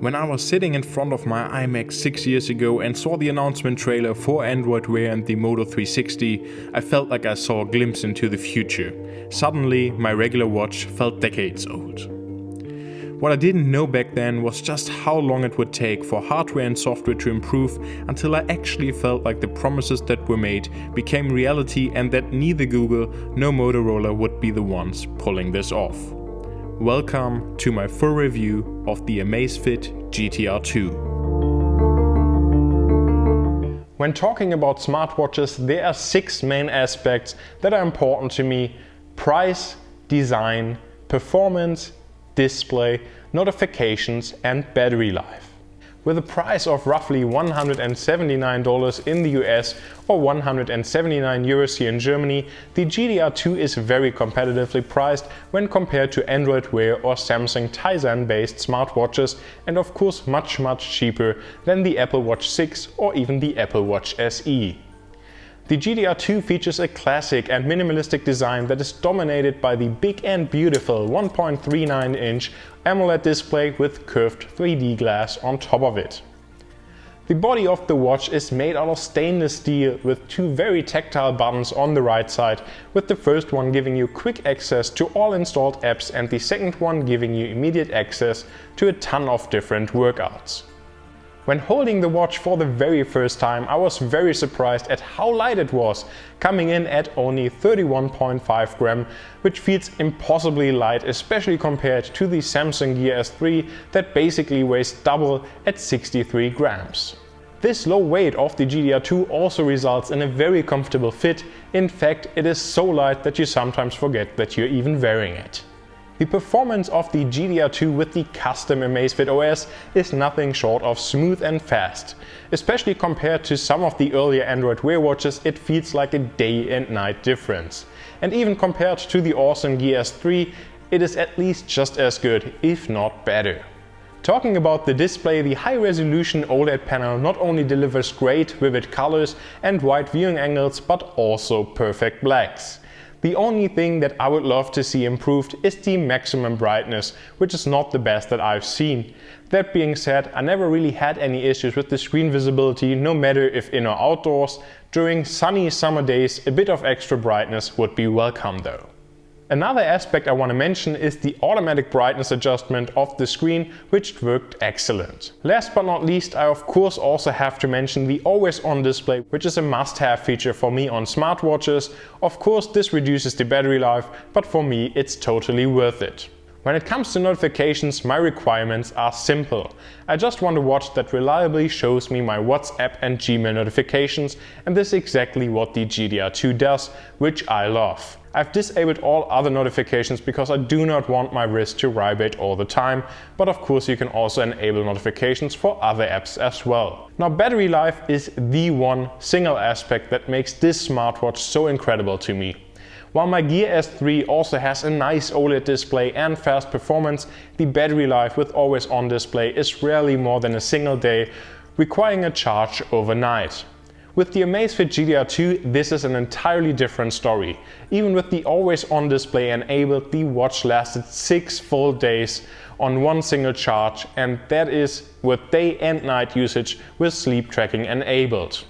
When I was sitting in front of my iMac 6 years ago and saw the announcement trailer for Android Wear and the Moto 360, I felt like I saw a glimpse into the future. Suddenly, my regular watch felt decades old. What I didn't know back then was just how long it would take for hardware and software to improve until I actually felt like the promises that were made became reality and that neither Google nor Motorola would be the ones pulling this off. Welcome to my full review of the Amazfit GTR 2. When talking about smartwatches, there are 6 main aspects that are important to me: price, design, performance, display, notifications and battery life. With a price of roughly $179 in the US or 179 euros here in Germany, the GTR 2 is very competitively priced when compared to Android Wear or Samsung Tizen based smartwatches, and of course much cheaper than the Apple Watch 6 or even the Apple Watch SE. The GTR 2 features a classic and minimalistic design that is dominated by the big and beautiful 1.39-inch AMOLED display with curved 3D glass on top of it. The body of the watch is made out of stainless steel with 2 very tactile buttons on the right side, with the first one giving you quick access to all installed apps and the second one giving you immediate access to a ton of different workouts. When holding the watch for the very first time, I was very surprised at how light it was, coming in at only 31.5 grams, which feels impossibly light, especially compared to the Samsung Gear S3 that basically weighs double at 63 grams. This low weight of the GTR 2 also results in a very comfortable fit. In fact, it is so light that you sometimes forget that you're even wearing it. The performance of the GTR 2 with the custom Amazfit OS is nothing short of smooth and fast. Especially compared to some of the earlier Android Wear watches, it feels like a day and night difference. And even compared to the awesome Gear S3, it is at least just as good, if not better. Talking about the display, the high-resolution OLED panel not only delivers great vivid colors and wide viewing angles, but also perfect blacks. The only thing that I would love to see improved is the maximum brightness, which is not the best that I've seen. That being said, I never really had any issues with the screen visibility, no matter if in or outdoors. During sunny summer days, a bit of extra brightness would be welcome though. Another aspect I want to mention is the automatic brightness adjustment of the screen, which worked excellent. Last but not least, I of course also have to mention the always-on display, which is a must-have feature for me on smartwatches. Of course, this reduces the battery life, but for me it's totally worth it. When it comes to notifications, my requirements are simple. I just want a watch that reliably shows me my WhatsApp and Gmail notifications, and this is exactly what the GTR 2 does, which I love. I've disabled all other notifications because I do not want my wrist to vibrate all the time, but of course you can also enable notifications for other apps as well. Now, battery life is the one single aspect that makes this smartwatch so incredible to me. While my Gear S3 also has a nice OLED display and fast performance, the battery life with always on display is rarely more than a single day, requiring a charge overnight. With the Amazfit GTR 2, this is an entirely different story. Even with the always on display enabled, the watch lasted 6 full days on one single charge, and that is with day and night usage with sleep tracking enabled.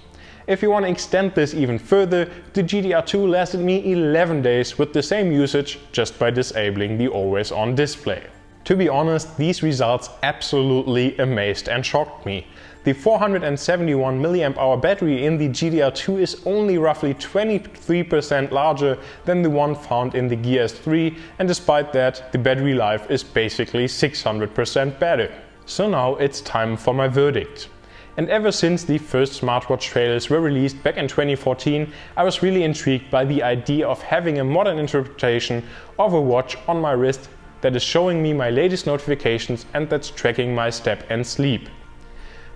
If you want to extend this even further, the GTR 2 lasted me 11 days with the same usage just by disabling the always on display. To be honest, these results absolutely amazed and shocked me. The 471 mAh battery in the GTR 2 is only roughly 23% larger than the one found in the Gear S3, and despite that, the battery life is basically 600% better. So now it's time for my verdict. And ever since the first smartwatch trailers were released back in 2014, I was really intrigued by the idea of having a modern interpretation of a watch on my wrist that is showing me my latest notifications and that's tracking my step and sleep.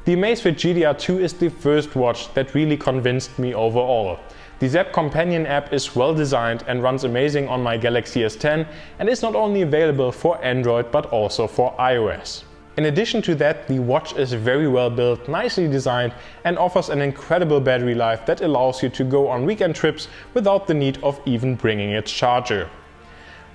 The Amazfit GTR 2 is the first watch that really convinced me overall. The Zepp Companion app is well designed and runs amazing on my Galaxy S10 and is not only available for Android but also for iOS. In addition to that, the watch is very well built, nicely designed and offers an incredible battery life that allows you to go on weekend trips without the need of even bringing its charger.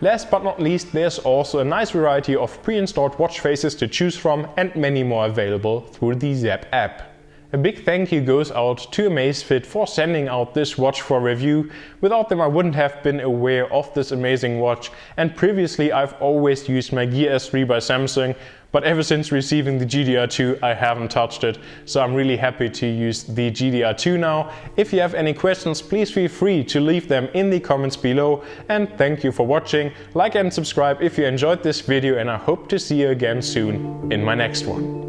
Last but not least, there's also a nice variety of pre-installed watch faces to choose from and many more available through the Zepp app. A big thank you goes out to Amazfit for sending out this watch for review. Without them I wouldn't have been aware of this amazing watch, and previously I've always used my Gear S3 by Samsung, but ever since receiving the GTR2 I haven't touched it, so I'm really happy to use the GTR2 now. If you have any questions, please feel free to leave them in the comments below, and thank you for watching. Like and subscribe if you enjoyed this video, and I hope to see you again soon in my next one.